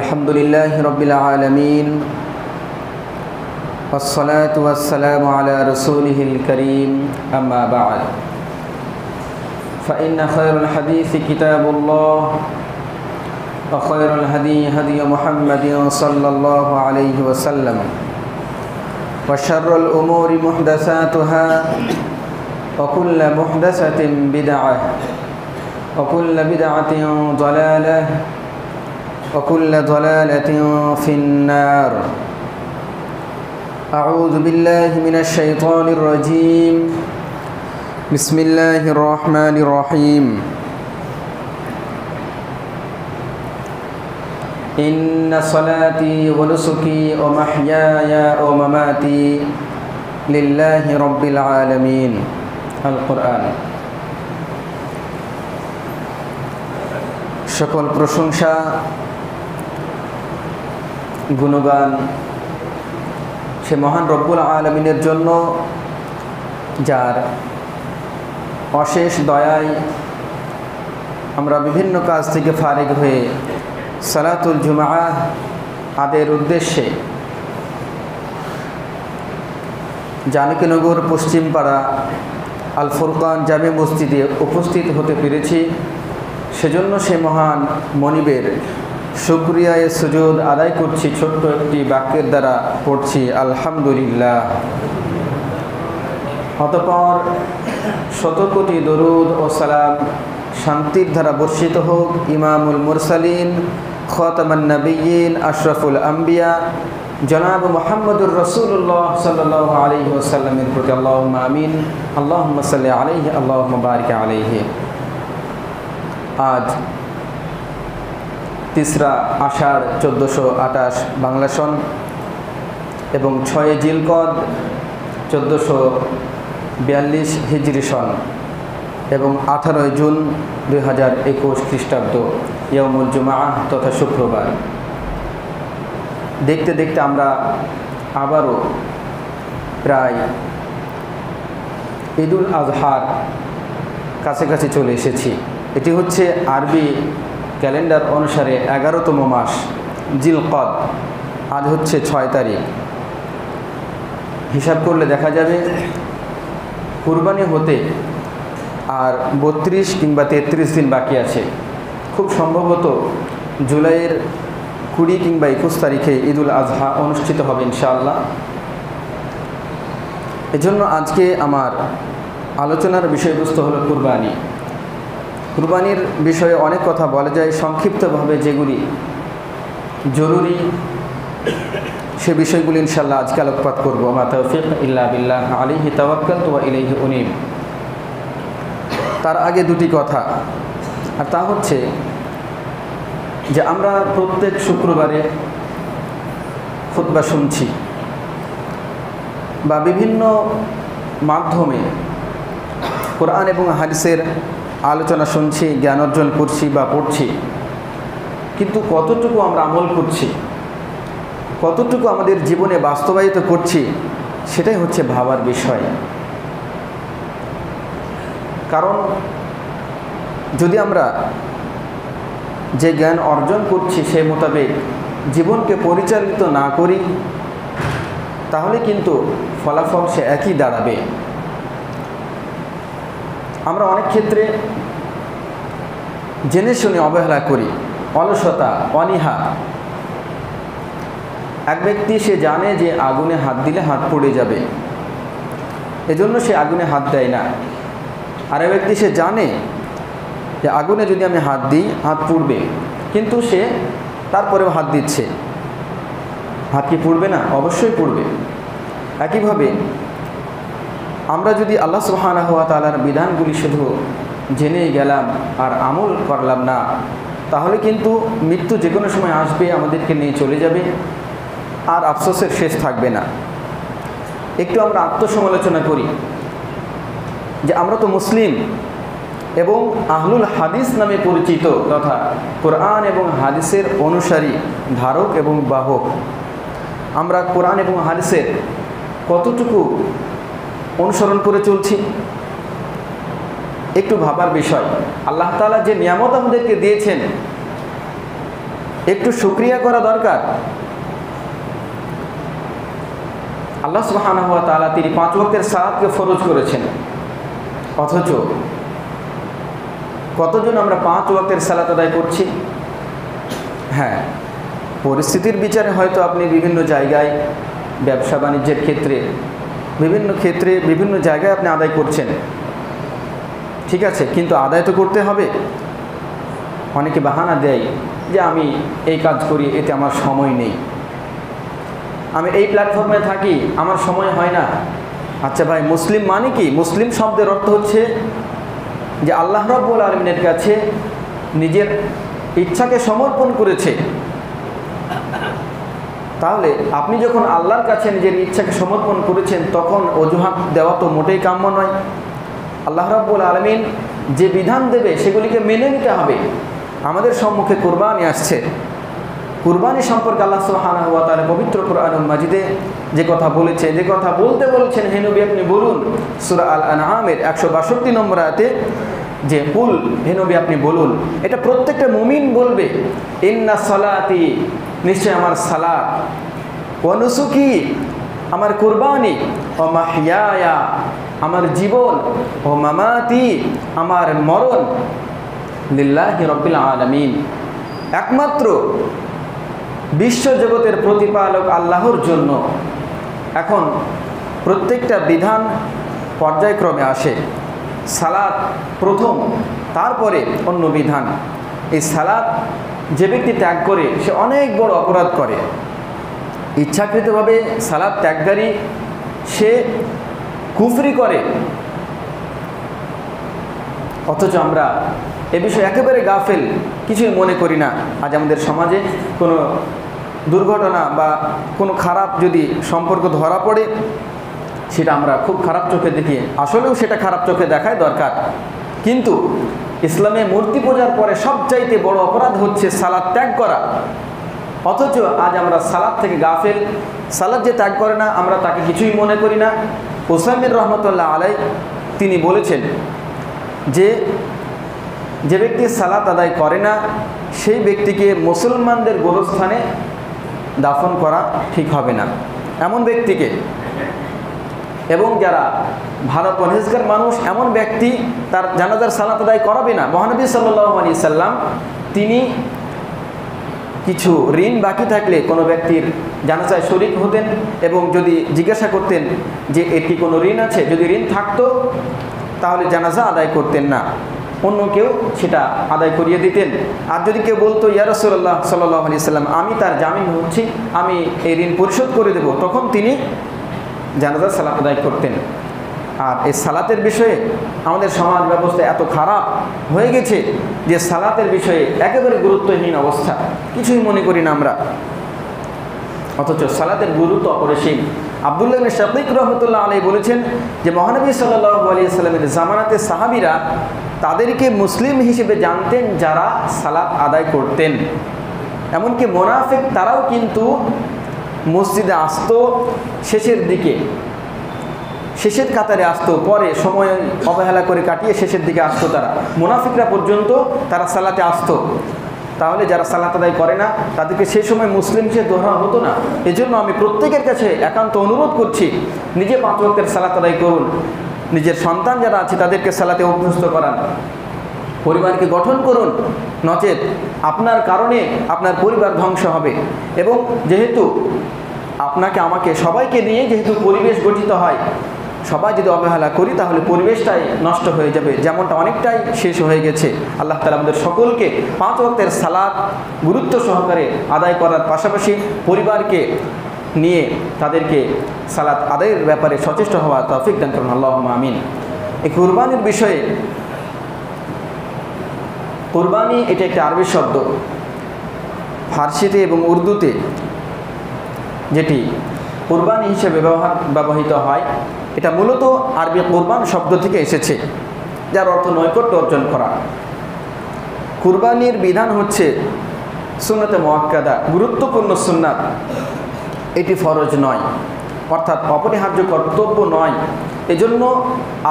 अल्हम्दुलिल्लाहि रब्बिल आलमीन वस्सलातु वस्सलामु अला रसूलिहिल करीम अम्मा बअद फ़इन्न खैरुल हदीसी किताबुल्लाह व खैरुल हदी हदी मुहम्मदिन सल्लल्लाहु अलैहि वसल्लम व शर्रुल उमूरि मुहदसातुहा व कुल्लु मुहदसतिन बिदअह व कुल्लु बिदअतिन ज़लालह वकुल्ल ज़लालतिन फ़िन्नार। अऊज़ु बिल्लाहि मिनश शैतानिर रजीम। बिस्मिल्लाहिर रहमानिर रहीम। इन्ना सलाती व नुसुकी व महयाया व ममाती लिल्लाहि रब्बिल आलमीन। अल कुरआन। सकल प्रशंसा गुणगान से महान रब्बुल आलमीनेर जन्य जार अशेष दयाय आमरा विभिन्न काज थेके फारिग हये सालातुल जुमआ आदेर उद्देश्ये जानकीनगर पश्चिमपाड़ा आल फुरकान जामे मस्जिदे उपस्थित होते पेरेछि। सेजন্য से महान मनिबेर शुक्रियाए सुजूद आदाय करछि छोट्ट एकटी बाक्येर द्वारा पढ़छि आलহামদুলিল্লাহ। अतःपर शत कोटी दरूद और सलाम शांतिर धारा बर्षित होक इमामुल मुरसालिन खातामुन नबिय्यिन अशरफुल अम्बिया जनाब मुहम्मदुर रसूलुल्लाह सल्लल्लाहु अलैहि वसल्लमेर प्रति अल्लाहुम्मा आमीन। अल्लाहुम्मा सल्लि अलैहि अल्लाहुम्मा बारिक अलैहि। आज तीसरा आषाढ़ 1428 बांग्ला सन एवं 6 जिलकद 1442 हिजरी सन एवं 18 जून 2021 ख्रीष्टाब्द यौमुल जुमा तथा शुक्रवार। देखते देखते आमरा आबारो प्राय ईदुल आजहार काछाकाछि चले एसेछि। एटी होच्छे आरबी कैलेंडार अनुसारे 11तम मास जिलकद। आज होच्छे 6 तारीख। हिसाब करले देखा जाबे कुरबानी होते और 32 किंबा 33 दिन बाकी आछे। खूब सम्भवत जुलाइर 20 किंबा 21 तारीखे ईदुल आजहा अनुष्ठित होबे इनशाआल्लाह। एजন্য आजके आमार आलोचनार विषयबस्तु हलो कुरबानी। कुरबानिर विषये अनेक कथा बला जाए संक्षिप्तभावे जेगुली जरूरी से विषयगुली इनशाल्लाह आज के आलोकपात करब। मा तौफिक इल्ला बिल्लाह आलैहि तावक्कालतु व इलैहि उनीब। तार आगे दुटी कथा और ता होच्छे जे आमरा प्रत्येक शुक्रबारे खुतबा शुनछि बा विभिन्न माध्यमे कुरआन एवं हादिसेर आलोचना शुनछि ज्ञान अर्जन करछि बा पढ़छि, किन्तु कतटुकु आमरा आमल करछि कतटुकु आमादेर जीवने बास्तबायित करछि सेटाई होच्छे भाबार विषय। कारण यदि आमरा जे ज्ञान अर्जन करछि सेई मोताबेक जीवन के परिचालित ना करी ताहले किन्तु फलाफल से एकई दाड़ाबे। আমরা অনেক ক্ষেত্রে জেনে শুনে অবহেলা করি, অলসতা অনীহা। এক ব্যক্তি সে জানে যে আগুনে হাত দিলে হাত পুড়ে যাবে, এজন্য সে আগুনে হাত দেয় না। আর এক ব্যক্তি সে জানে যে আগুনে যদি আমি হাত দিই হাত পুড়বে, কিন্তু সে তারপরেও হাত দিচ্ছে। হাত কি পুড়বে না? অবশ্যই পুড়বে। একইভাবে আমরা যদি আল্লাহ সুবহানাহু ওয়া তাআলার বিধানগুলি শুধু জেনে গেলাম আর আমল করলাম না, তাহলে কিন্তু মৃত্যু যে কোনো সময় আসবে, আমাদেরকে নিয়ে চলে যাবে, আর আফসোসের শেষ থাকবে না। একটু আমরা আত্মসমালোচনা করি যে আমরা তো মুসলিম এবং আহলুল হাদিস নামে পরিচিত তথা কোরআন এবং হাদিসের অনুসারী ধারক এবং বাহক। আমরা কোরআন এবং হাদিসের কতটুকু অনুসরণ করে চলছি একটু ভাবার বিষয়। আল্লাহ তাআলা যে নিয়ামত আমাদেরকে দিয়েছেন একটু শুকরিয়া করা দরকার। আল্লাহ সুবহানাহু ওয়া তাআলা তিনি 5 ওয়াক্তের সালাতকে ফরজ করেছেন, অথচ কতজন আমরা 5 ওয়াক্তের সালাত আদায় করছি? হ্যাঁ, পরিস্থিতির বিচারে হয়তো আপনি বিভিন্ন জায়গায় ব্যবসা বাণিজ্যের ক্ষেত্রে বিভিন্ন জায়গায় আপনি আদায় করছেন, ঠিক আছে, কিন্তু আদায় তো করতে হবে। অনেকে বাহানা দেয় যে আমি এই কাজ করি, এতে আমার সময় নেই, আমি এই প্ল্যাটফর্মে থাকি, আমার সময় হয় না। আচ্ছা ভাই, মুসলিম মানে কি? মুসলিম শব্দের অর্থ হচ্ছে যে আল্লাহ রাব্বুল আলামিনের কাছে নিজের ইচ্ছাকে সমর্পণ করেছে। তাহলে আপনি যখন আল্লাহর কাছে নিজের ইচ্ছাকে সমর্পণ করেছেন, তখন অজুহাত দেওয়া তো মোটেই কাম্য নয়। আল্লাহ রাব্বুল আলামিন যে বিধান দেবে সেগুলিকে মেনে নিতে হবে। আমাদের সম্মুখে কুরবানি আসছে, কুরবানি সম্পর্কে আল্লাহ সুবহানাহু ওয়া তাআলা পবিত্র কোরআনুল মাজিদে যে কথা বলেছে, যে কথা বলতে বলেছেন, হে নবী আপনি বলুন, সূরা আল আনআমের 162 নম্বর আয়াতে, যে কুল, হে নবী আপনি বলুন। এটা প্রত্যেকটা মুমিন বলবে, ইন্না সালাতি, নিশ্চয় আমার সালাত, ওয়া নুসুকি, আমার কুরবানি, ওয়া মাহইয়ায়া, আমার জীবন, ও মামাতি, আমার মরণ, লিল্লাহি রাব্বিল আলামিন, একমাত্র বিশ্বজগতের প্রতিপালক আল্লাহর জন্য। এখন প্রত্যেকটা বিধান পর্যায়ক্রমে আসে, সালাত প্রথম, তারপরে অন্য বিধান। এই সালাত যে ব্যক্তি ত্যাগ করে সে অনেক বড় অপরাধ করে। ইচ্ছাকৃতভাবে সালাত ত্যাগকারী সে কুফরি করে, অথচ আমরা এ বিষয়ে একেবারে গাফেল, কিছুই মনে করি না। আজ আমাদের সমাজে কোনো দুর্ঘটনা বা কোনো খারাপ যদি সম্পর্ক ধরা পড়ে, সেটা আমরা খুব খারাপ চোখে দেখি, আসলেও সেটা খারাপ চোখে দেখাই দরকার। কিন্তু ইসলামে মূর্তি পূজার পরে সবচাইতে বড় অপরাধ হচ্ছে সালাত ত্যাগ করা, অথচ আজ আমরা সালাত থেকে গাফেল। সালাত যে ত্যাগ করে না, আমরা তাকে কিছুই মনে করি না। উসাইমির রহমতুল্লাহ আলাই তিনি বলেছেন যে ব্যক্তি সালাত আদায় করে না, সেই ব্যক্তিকে মুসলমানদের গোরস্থানে দাফন করা ঠিক হবে না, এমন ব্যক্তিকে। এবং যারা ভালো পরহেজগার মানুষ, এমন ব্যক্তি তার জানাজার সালাত আদায় করাবে না। মহানবী সাল্লাল্লাহু আলাইহি সাল্লাম তিনি কিছু ঋণ বাকি থাকলে কোনো ব্যক্তির জানাজায় শরীক হতেন এবং যদি জিজ্ঞাসা করতেন যে এর কি কোনো ঋণ আছে, যদি ঋণ থাকতো তাহলে জানাজা আদায় করতেন না, অন্য কেউ সেটা আদায় করিয়ে দিতেন। আর যদি কেউ বলতো ইয়া রাসূলুল্লাহ সাল্লাল্লাহু আলাইহি সাল্লাম, আমি তার জামিন হচ্ছি, আমি এই ঋণ পরিশোধ করে দেব, তখন তিনি জানাজার সালাত আদায় করতেন। আর এই সালাতের বিষয়ে আমাদের সমাজ ব্যবস্থা এত খারাপ হয়ে গেছে যে সালাতের বিষয়ে একেবারে গুরুত্বহীন অবস্থা, কিছুই মনে করি না আমরা, অথচ সালাতের গুরুত্ব অপরিসীম। আব্দুল্লাহ ইবনে শাকিক রহমতুল্লাহ আলাইহি বলেছেন যে মহানবী সাল্লাল্লাহু আলাইহি সাল্লামের জামানাতে সাহাবীরা তাদেরকে মুসলিম হিসেবে জানতেন যারা সালাত আদায় করতেন। এমনকি মুনাফিক তারাও কিন্তু মসজিদে আসতো শেষের দিকে, শেষের কাতারে আসতো, পরে সময় অবহেলা করে কাটিয়ে শেষের দিকে আসতো তারা। মুনাফিকরা পর্যন্ত তারা সালাতে আসতো। তাহলে যারা সালাত আদায় করে না তাদেরকে সেই সময় মুসলিম হিসেবে ধরা হতো না। এজন্য আমি প্রত্যেকের কাছে একান্ত অনুরোধ করছি, নিজে 5 ওয়াক্তের সালাত আদায় করুন, নিজের সন্তান যারা আছে তাদেরকে সালাতে অভ্যস্ত করান, পরিবারকে গঠন করুন, নচেত আপনার কারণে আপনার পরিবার ধ্বংস হবে। এবং যেহেতু আপনাকে আমাকে সবাইকে নিয়ে যেহেতু পরিবেশ গঠিত হয়, সবাই যদি অবহেলা করি তাহলে পরিবেশটাই নষ্ট হয়ে যাবে, যেমনটা অনেকটাই শেষ হয়ে গেছে। আল্লাহ তাআলা আমাদের সকলকে 5 ওয়াক্তের সালাত গুরুত্ব সহকারে আদায় করার পাশাপাশি পরিবারকে নিয়ে তাদেরকে সালাত আদায়ের ব্যাপারে সচেষ্ট হওয়া তৌফিক দান করুন, আল্লাহুম্মা আমিন। এই কুরবানির বিষয়ে, কুরবানি এটা একটা আরবি শব্দ, ফার্সিতে এবং উর্দুতে যেটি কুরবানি হিসেবে ব্যবহৃত হয়, এটা মূলত আরবি কুরবান শব্দ থেকে এসেছে, যার অর্থ নৈকট্য অর্জন করা। কুরবানির বিধান হচ্ছে সুন্নতে মুআক্কাদা, গুরুত্বপূর্ণ সুন্নাত, এটি ফরজ নয়, অর্থাৎ অপরিহার্য কর্তব্য নয়। এজন্য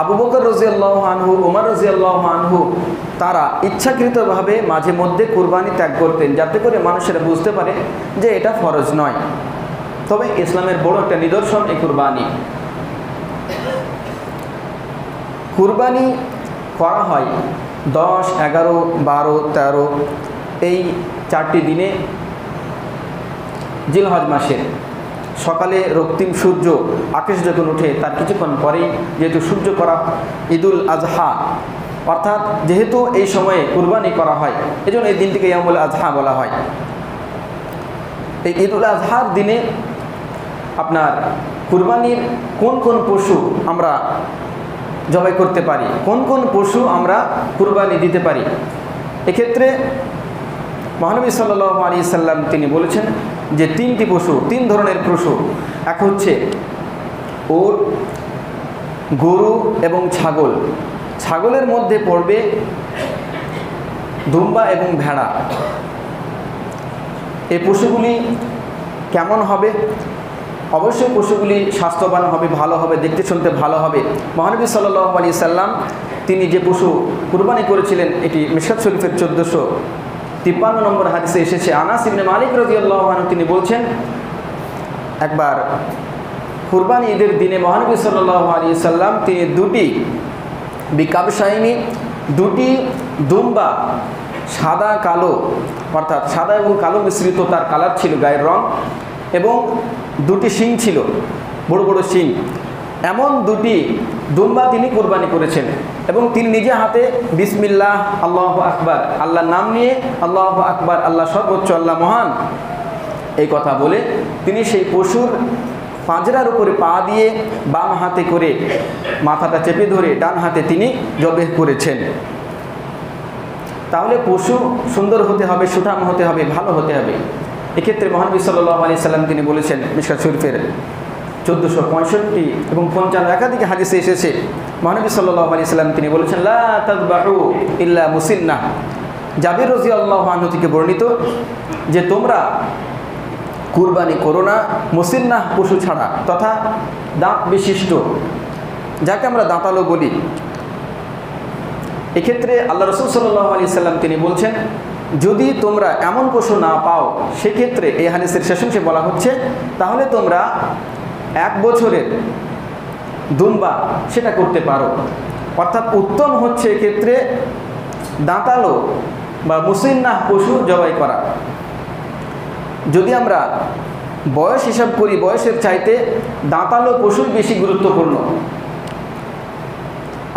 আবু বকর রাদিয়াল্লাহু আনহু, ওমর রাদিয়াল্লাহু আনহু তারা ইচ্ছাকৃতভাবে মাঝে মধ্যে কুরবানি ত্যাগ করতেন, যাতে করে মানুষেরা বুঝতে পারে যে এটা ফরজ নয়। তবে ইসলামের বড় একটা নিদর্শন এই কুরবানি। কুরবানি করা হয় 10, 11, 12, 13 এই 4টি দিনে জিলহজ মাসের। সকালে রক্তিম সূর্য আকাশ যখন ওঠে তার কিছুক্ষণ পরেই যেহেতু সূর্য করা ঈদুল আজহা, অর্থাৎ যেহেতু এই সময়ে কুরবানি করা হয় এজন্য এই দিনটিকে ইয়ামুল আজহা বলা হয়। এই ঈদুল আজহার দিনে আপনার কুরবানির কোন কোন পশু আমরা জবাই করতে পারি, কোন কোন পশু আমরা কুরবানি দিতে পারি, এক্ষেত্রে মহানবী সাল্লাল্লাহু আলাইহি সাল্লাম তিনি বলেছেন যে 3টি পশু, 3 ধরনের পশু। এক হচ্ছে উট, গরু এবং ছাগল। ছাগলের মধ্যে পড়বে দুম্বা এবং ভেড়া। এই পশুগুলি কেমন হবে? অবশ্যই পশুগুলি স্বাস্থ্যবান হবে, ভালো হবে, দেখতে শুনতে ভালো হবে। মহানবী সাল্লাল্লাহু আলাইহি সাল্লাম তিনি যে পশু কুরবানি করেছিলেন এটি মিশকাত শরীফের 1453 নম্বর হাদিসে এসেছে। আনাস ইবনে মালিক রাদিয়াল্লাহু আনহু তিনি বলছেন, একবার কুরবানি ঈদের দিনে মহানবী সাল্লাল্লাহু আলাইহি সাল্লাম তিনি 2টি বিকাবশাইনি, 2টি দুম্বা, সাদা কালো, অর্থাৎ সাদা এবং কালো মিশ্রিত তার কালার ছিল গায়ের রং, এবং 2টি শিং ছিল, বড় বড় শিং, এমন 2টি দুম্বা তিনি কুরবানি করেছেন। এবং তিনি নিজে হাতে বিসমিল্লাহ আল্লাহু আকবার, আল্লাহর নাম নিয়ে আল্লাহু আকবার, আল্লাহ সর্বোচ্চ, আল্লাহ মহান, এই কথা বলে তিনি সেই পশুর পাঁজরার উপরে পা দিয়ে বাম হাতে করে মাথাটা চেপে ধরে ডান হাতে তিনি জবেহ করেছেন। তাহলে পশু সুন্দর হতে হবে, সুঠাম হতে হবে, ভালো হতে হবে। এক্ষেত্রে মহানবী সাল্লাল্লাহু আলাইহি সাল্লাম তিনি বলেছেন মিশকাত শরীফের 1465 এবং 55 একাধিক হাদিসে এসেছে। মহানবী সাল্লাল্লাহু আলাইহি সাল্লাম তিনি বলেছেন লা তাযবাহু ইল্লা মুসিন্নাহ। জাবির রাদিয়াল্লাহু আনহু থেকে বর্ণিত যে তোমরা কুরবানি করো না মুসিন্নাহ পশু ছাড়া, তথা দাঁত বিশিষ্ট, যাকে আমরা দাঁতালো বলি। এক্ষেত্রে আল্লাহ রাসূল সাল্লাল্লাহু আলাইহি সাল্লাম তিনি বলছেন যদি তোমরা এমন পশু না পাও, সেক্ষেত্রে এই হাদিসের শেষাংশে বলা হচ্ছে তাহলে তোমরা 1 বছরের দুম্বা সেটা করতে পারো। অর্থাৎ উত্তম হচ্ছে এক্ষেত্রে দাঁতালো বা মুসিন্নাহ পশু জবাই করা। যদি আমরা বয়স হিসাব করি, বয়সের চাইতে দাঁতালো পশুই বেশি গুরুত্বপূর্ণ।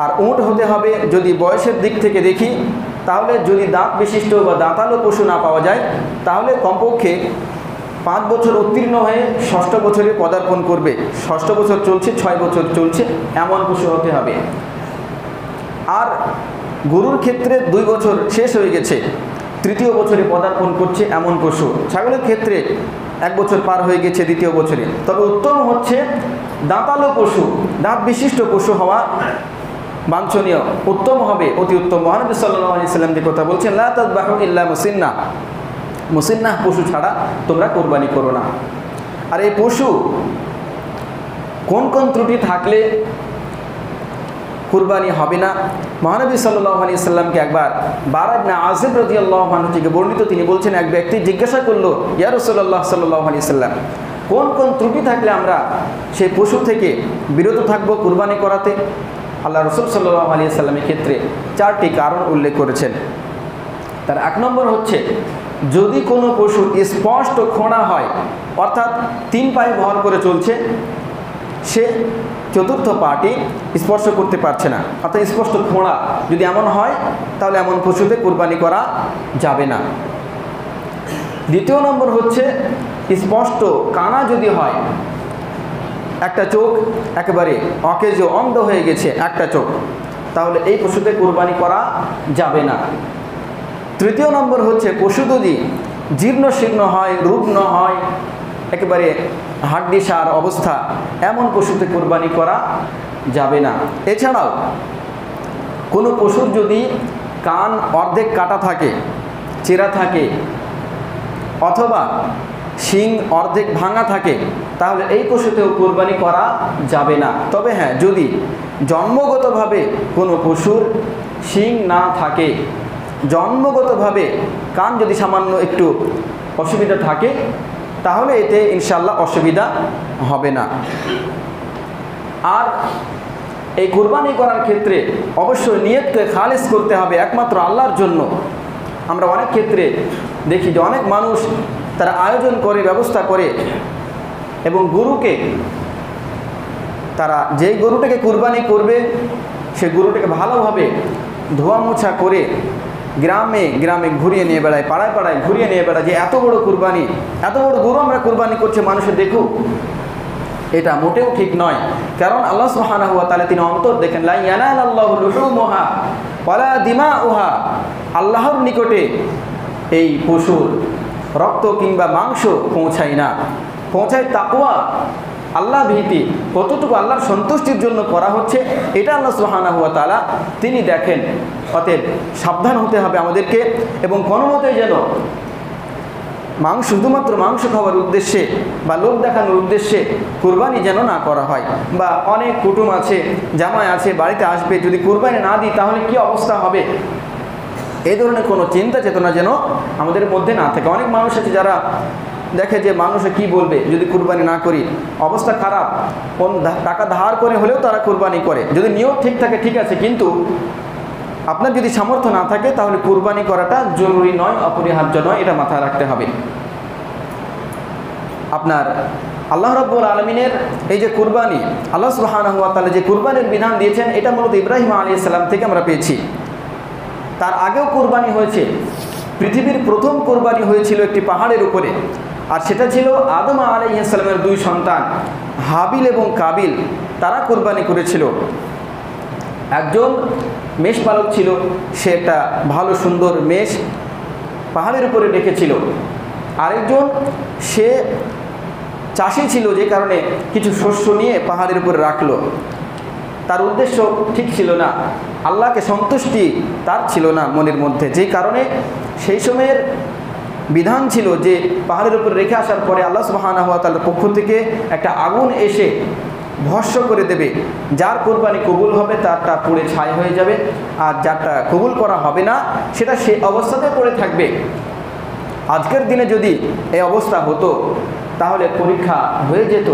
আর উট হতে হবে যদি বয়সের দিক থেকে দেখি, তাহলে যদি দাঁত বিশিষ্ট বা দাঁতালো পশু না পাওয়া যায় তাহলে কমপক্ষে 5 বছর উত্তীর্ণ হয়ে 6ষ্ঠ বছরে পদার্পণ করবে, 6ষ্ঠ বছর চলছে, 6 বছর চলছে, এমন পশু হতে হবে। আর গরুর ক্ষেত্রে 2 বছর শেষ হয়ে গেছে, 3য় বছরে পদার্পণ করছে এমন পশু। ছাগলের ক্ষেত্রে 1 বছর পার হয়ে গেছে 2য় বছরে। তবে উত্তম হচ্ছে দাঁতালো পশু, দাঁত বিশিষ্ট পশু হওয়া বাঞ্ছনীয়, উত্তম হবে, অতি উত্তম। মহানবী সাল্লাল্লাহু আলাইহি সাল্লাম যে কথা বলছেন লা তাযবাহু ইল্লা মুসিন্নাহ, মুসিন্নাহ পশু ছাড়া তোমরা কুরবানি করো না। আর এই পশু কোন কোন ত্রুটি থাকলে কুরবানি হবে না? মহানবী সাল্লাল্লাহু আলাইহি সাল্লামকে একবার বারা ইবনে আযিব রাদিয়াল্লাহু আনহু থেকে বর্ণিত, তিনি বলছেন এক ব্যক্তি জিজ্ঞাসা করলো ইয়া রাসূলুল্লাহ সাল্লাল্লাহু আলাইহি সাল্লাম, কোন কোন ত্রুটি থাকলে আমরা সেই পশু থেকে বিরত থাকবো কুরবানি করাতে? আল্লাহ রাসূল সাল্লাল্লাহু আলাইহি সাল্লামের ক্ষেত্রে 4টি কারণ উল্লেখ করেছেন। তার 1 নম্বর হচ্ছে যদি কোনো পশু স্পষ্ট খোঁড়া হয়, অর্থাৎ 3 পায়ে ভর করে চলছে, সে 4র্থ পাটি স্পর্শ করতে পারছে না, অর্থাৎ স্পষ্ট খোঁড়া যদি এমন হয় তাহলে এমন পশুতে কুরবানি করা যাবে না। 2য় নম্বর হচ্ছে স্পষ্ট কানা যদি হয়, একটা চোখ একেবারে অকেজো, অন্ধ হয়ে গেছে একটা চোখ, তাহলে এই পশুতে কুরবানি করা যাবে না। 3য় নম্বর হচ্ছে পশু যদি জীর্ণ শীর্ণ হয়, রুগ্ন হয়, একেবারে হাড্ডিসার অবস্থা, এমন পশুতে কুরবানি করা যাবে না। এছাড়াও কোনো পশুর যদি কান অর্ধেক কাটা থাকে, চেরা থাকে, অথবা শিং অর্ধেক ভাঙা থাকে, তাহলে এই পশুতেও কুরবানি করা যাবে না। তবে হ্যাঁ, যদি জন্মগতভাবে কোনো পশুর শিং না থাকে, জন্মগতভাবে কান যদি সামান্য একটু অসুবিধা থাকে, তাহলে এতে ইনশাআল্লাহ অসুবিধা হবে না। আর এই কুরবানি করার ক্ষেত্রে অবশ্যই নিয়তকে খালিস করতে হবে একমাত্র আল্লাহর জন্য। আমরা অনেক ক্ষেত্রে দেখি যে অনেক মানুষ তারা আয়োজন করে, ব্যবস্থা করে, এবং গরুকে তারা যেই গরুটাকে কুরবানি করবে সে গরুটাকে ভালোভাবে ধোয়া মোছা করে গ্রামে গ্রামে ঘুরিয়ে নিয়ে বেড়ায়, পাড়ায় পাড়ায় ঘুরিয়ে নিয়ে বেড়ায় যে এত বড় কুরবানি, এত বড় গরু আমরা কুরবানি করছে, মানুষে দেখুক। এটা মোটেও ঠিক নয়, কারণ আল্লাহ সুবহানাহু ওয়া তাআলা তিনি অন্তর দেখেন। লা ইয়ানালাল্লাহু লুহুমুহা ওয়ালা দিমাউহা, আল্লাহর নিকটে এই পশুর রক্ত কিংবা মাংস পৌঁছায় না, পৌঁছায় তাকওয়া, আল্লাহ ভীতি। কতটুকু আল্লাহর সন্তুষ্টির জন্য করা হচ্ছে এটা আল্লাহ সুবহানাহু ওয়া তাআলা তিনি দেখেন। অতএব সাবধান হতে হবে আমাদেরকে, এবং কোনো মতেই যেন শুধুমাত্র মাংস খাওয়ার উদ্দেশ্যে বা লোক দেখানোর উদ্দেশ্যে কুরবানি যেন না করা হয়। বা অনেক কুটুম আছে, জামাই আছে, বাড়িতে আসবে, যদি কুরবানি না দিই তাহলে কি অবস্থা হবে, এই ধরনের কোনো চিন্তা চেতনা যেন আমাদের মধ্যে না থাকে। অনেক মানুষ আছে যারা দেখে যে মানুষে কি বলবে যদি কুরবানি না করি, অবস্থা খারাপ, কোন টাকা ধার করে হলেও তারা কুরবানি করে। যদি নিয়ত ঠিক থাকে ঠিক আছে, কিন্তু আপনার যদি সামর্থ্য না থাকে তাহলে কুরবানি করাটা জরুরি নয়, অপরিহার্য নয়, এটা মাথায় রাখতে হবে। আপনার আল্লাহ রাব্বুল আলামিনের এই যে কুরবানি, আল্লাহ সুবহানাহু ওয়া তাআলা যে কুরবানির বিধান দিয়েছেন, এটা মূলত ইব্রাহিম আলাইহিস সালাম থেকে আমরা পেয়েছি। তার আগেও কুরবানি হয়েছে। পৃথিবীর প্রথম কুরবানি হয়েছিল একটি পাহাড়ের উপরে, আর সেটা ছিল আদম আলাইহিস সালামের দুই সন্তান হাবিল এবং কাবিল, তারা কুরবানি করেছিল। একজন মেষ পালক ছিল, সে একটা ভালো সুন্দর মেষ পাহাড়ের উপরে রেখেছিল। আরেকজন সে চাষি ছিল, যে কারণে কিছু শস্য নিয়ে পাহাড়ের উপরে রাখলো। তার উদ্দেশ্য ঠিক ছিল না, আল্লাহকে সন্তুষ্টি তার ছিল না মনের মধ্যে, যেই কারণে সেই সময়ের বিধান ছিল যে পাহাড়ের উপরে রেখে আসার পরে আল্লাহ সুবহানাহু ওয়া তাআলার পক্ষ থেকে একটা আগুন এসে ভস্ম করে দেবে। যার কোরবানি কবুল হবে তারটা পুড়ে ছাই হয়ে যাবে, আর যারটা কবুল করা হবে না সেটা সে অবস্থাতে পড়ে থাকবে। আজকের দিনে যদি এই অবস্থা হতো তাহলে পরীক্ষা হয়ে যেত,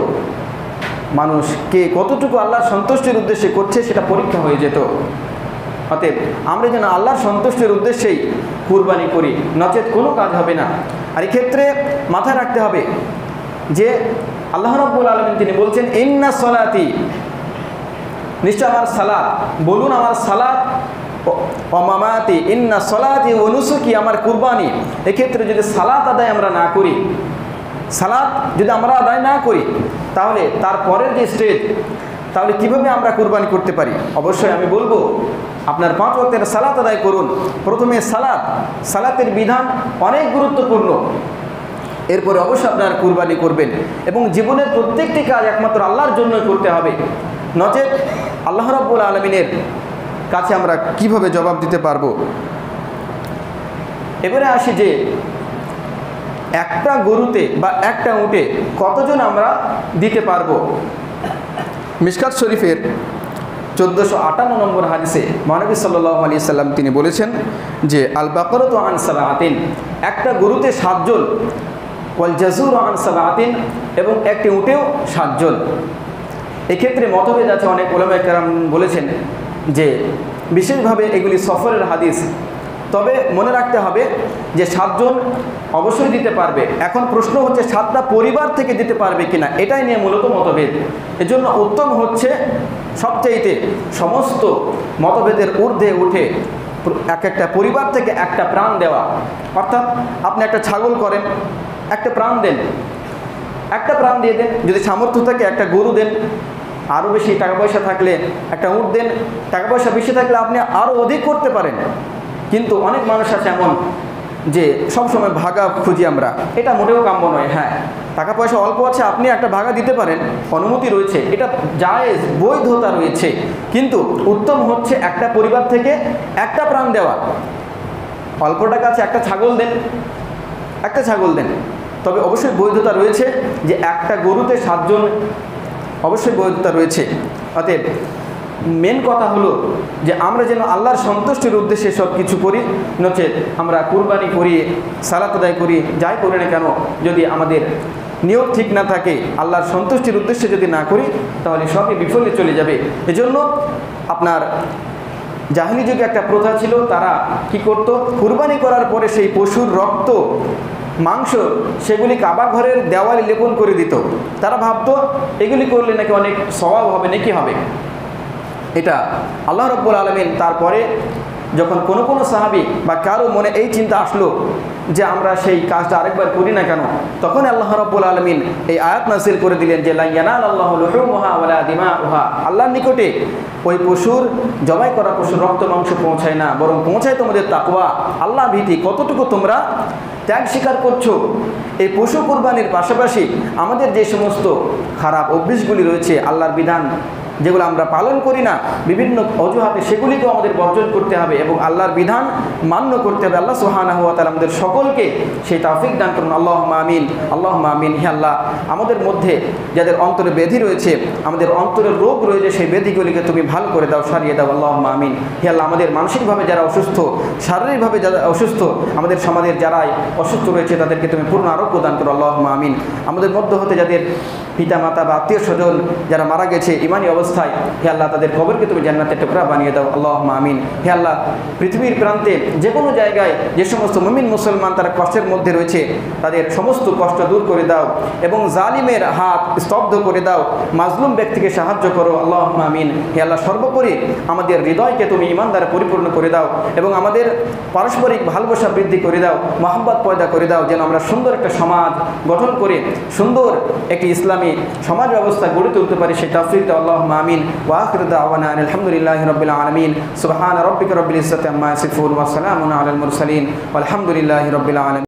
মানুষ কে কতটুকু আল্লাহর সন্তুষ্টির উদ্দেশ্যে করছে সেটা পরীক্ষা হয়ে যেত। অতএব আমরা যেন আল্লাহর সন্তুষ্টির উদ্দেশ্যেই কুরবানি করি, নচেত কোনো কাজ হবে না। আর এক্ষেত্রে মাথায় রাখতে হবে যে আল্লাহ রাব্বুল আলামিন তিনি বলছেন ইন্না সলাতি, নিশ্চয় আমার সালাত, বলুন আমার সালাত, ও মামাতি, ইন্না সলাতি ওয়া নুসুকি, আমার কুরবানি। এক্ষেত্রে যদি সালাত আদায় আমরা না করি, সালাত যদি আমরা আদায় না করি, তাহলে তারপরের যে স্টেজ, তাহলে কিভাবে আমরা কুরবানি করতে পারি? অবশ্যই আমি বলবো আপনার 5 ওয়াক্তের সালাত আদায় করুন। প্রথমে সালাতের বিধান অনেক গুরুত্বপূর্ণ, এরপরে অবশ্যই আপনার কুরবানি করবেন। এবং জীবনের প্রত্যেকটি কাজ একমাত্র আল্লাহর জন্যই করতে হবে, নচেত আল্লাহ রাব্বুল আলামিনের কাছে আমরা কিভাবে জবাব দিতে পারবো? এবারে আসি যে একটা গরুতে বা একটা উটে কতজন আমরা দিতে পারবো। মিশকাত শরীফের 1458 নম্বর হাদিসে মহানবী সাল্লাল্লাহু আলাইহি সাল্লাম তিনি বলেছেন যে আল বাকরাতু আন সাবআতিন, একটা গরুতে 7 জন, ওয়াল জাযুরু আন সাবআতিন, এবং একটি উটেও 7 জন। এক্ষেত্রে মতভেদ আছে, অনেক উলামায়ে কেরাম বলেছেন যে বিশেষভাবে এগুলি সফরের হাদিস। তবে মনে রাখতে হবে যে 7 জন অবশ্যই দিতে পারবে। এখন প্রশ্ন হচ্ছে 7টা পরিবার থেকে দিতে পারবে কিনা, এটাই নিয়ে মূলত মতভেদ। এজন্য উত্তম হচ্ছে সবচাইতে সমস্ত মতভেদের ঊর্ধ্বে উঠে একটা পরিবার থেকে একটা প্রাণ দেওয়া। অর্থাৎ আপনি একটা ছাগল করেন, একটা প্রাণ দেন, একটা প্রাণ দিয়ে দেন। যদি সামর্থ্য থাকে একটা গরু দেন, আরও বেশি টাকা পয়সা থাকলে একটা উট দেন, টাকা পয়সা বেশি থাকলে আপনি আরও অধিক করতে পারেন। কিন্তু অনেক মানুষ আছে এমন যে সবসময় ভাগা খুঁজি আমরা, এটা মোটেও কাম্য নয়। হ্যাঁ, টাকা পয়সা অল্প আছে, আপনি একটা ভাগা দিতে পারেন, অনুমতি রয়েছে, এটা জায়েজ, বৈধতা রয়েছে। কিন্তু উত্তম হচ্ছে একটা পরিবার থেকে একটা প্রাণ দেওয়া। অল্প টাকা আছে, একটা ছাগল দেন, একটা ছাগল দেন। তবে অবশ্যই বৈধতা রয়েছে যে একটা গরুতে 7 জন অবশ্যই বৈধতা রয়েছে। অতএব মেন কথা হলো যে আমরা যেন আল্লাহর সন্তুষ্টির উদ্দেশ্যে সব কিছু করি, নচেত আমরা কুরবানি করি, সালাত আদায় করি, যাই করি না কেন, যদি আমাদের নিয়ত ঠিক না থাকে, আল্লাহর সন্তুষ্টির উদ্দেশ্যে যদি না করি, তাহলে সবই বিফলে চলে যাবে। এজন্য আপনার জাহিলি যুগে একটা প্রথা ছিল, তারা কি করত, কুরবানি করার পরে সেই পশুর রক্ত, মাংস সেগুলি কাবা ঘরের দেওয়ালে লেপন করে দিত। তারা ভাবতো এগুলি করলে নাকি অনেক সওয়াব হবে, নাকি হবে। এটা আল্লাহ রাব্বুল আলামিন তারপরে যখন কোনো সাহাবী বা কারো মনে এই চিন্তা আসলো যে আমরা সেই কাজটা আরেকবার করি না কেন, তখন আল্লাহ রাব্বুল আলামিন এই আয়াত নাযিল করে দিলেন যে লা ইয়ানালাল্লাহু লুহুমুহা ওয়ালা দিমাউহা, আল্লাহর নিকটে ওই পশুর, জবাই করা পশুর রক্ত মাংস পৌঁছায় না, বরং পৌঁছায় তোমাদের তাকওয়া, আল্লাহ ভীতি। কতটুকু তোমরা ত্যাগ স্বীকার করছো। এই পশু কুরবানির পাশাপাশি আমাদের যে সমস্ত খারাপ অভ্যাসগুলি রয়েছে, আল্লাহর বিধান যেগুলো আমরা পালন করি না বিভিন্ন অজুহাতে, সেগুলিকেও আমাদের বর্জন করতে হবে এবং আল্লাহর বিধান মান্য করতে হবে। আল্লাহ সুবহানাহু ওয়া তাআলা আমাদের সকলকে সেই তৌফিক দান করুন। আল্লাহুম্মা আমিন, আল্লাহুম্মা আমিন। হে আল্লাহ, আমাদের মধ্যে যাদের অন্তরে ব্যাধি রয়েছে, আমাদের অন্তরের রোগ রয়েছে, সেই ব্যাধিগুলিকে তুমি ভালো করে দাও, সারিয়ে দাও। আল্লাহুম্মা আমিন। হে আল্লাহ, আমাদের মানসিকভাবে যারা অসুস্থ, শারীরিকভাবে যারা অসুস্থ, আমাদের সমাজের যারাই অসুস্থ রয়েছে, তাদেরকে তুমি পূর্ণ আরোগ্য দান করো। আল্লাহুম্মা আমিন। আমাদের মধ্য হতে যাদের পিতা মাতা বা আত্মীয় স্বজন যারা মারা গেছে ঈমানী অবস্থায়, হে আল্লাহ, তাদের কবরকে তুমি জান্নাতের টুকরা বানিয়ে দাও। আল্লাহুম্মা আমিন। হে আল্লাহ, পৃথিবীর প্রান্তে যে কোনো জায়গায় যে সমস্ত মুমিন মুসলমান তারা কষ্টের মধ্যে রয়েছে, তাদের সমস্ত কষ্ট দূর করে দাও এবং জালিমের হাত স্তব্ধ করে দাও, মাজলুম ব্যক্তিকে সাহায্য করো। আল্লাহুম্মা আমিন। হে আল্লাহ, সর্বোপরি আমাদের হৃদয়কে তুমি ঈমান দ্বারা পরিপূর্ণ করে দাও এবং আমাদের পারস্পরিক ভালোবাসা বৃদ্ধি করে দাও, মহব্বত পয়দা করে দাও, যেন আমরা সুন্দর একটা সমাজ গঠন করে সুন্দর একটি ইসলামী সমাজ ব্যবস্থা গড়ে তুলতে পারি। সেই তৌফিক দাও। আল্লাহুম্মা আমিন। ওয়া আখিরু দাওয়ানা আলহামদুলিল্লাহি রাব্বিল আলামিন। সুবহানা রাব্বিকা রাব্বিল ইজ্জাতি আম্মা ইয়াসিফুন ওয়া সালামুন আলাল মুরসালিন ওয়ালহামদুলিল্লাহি রাব্বিল আলামিন।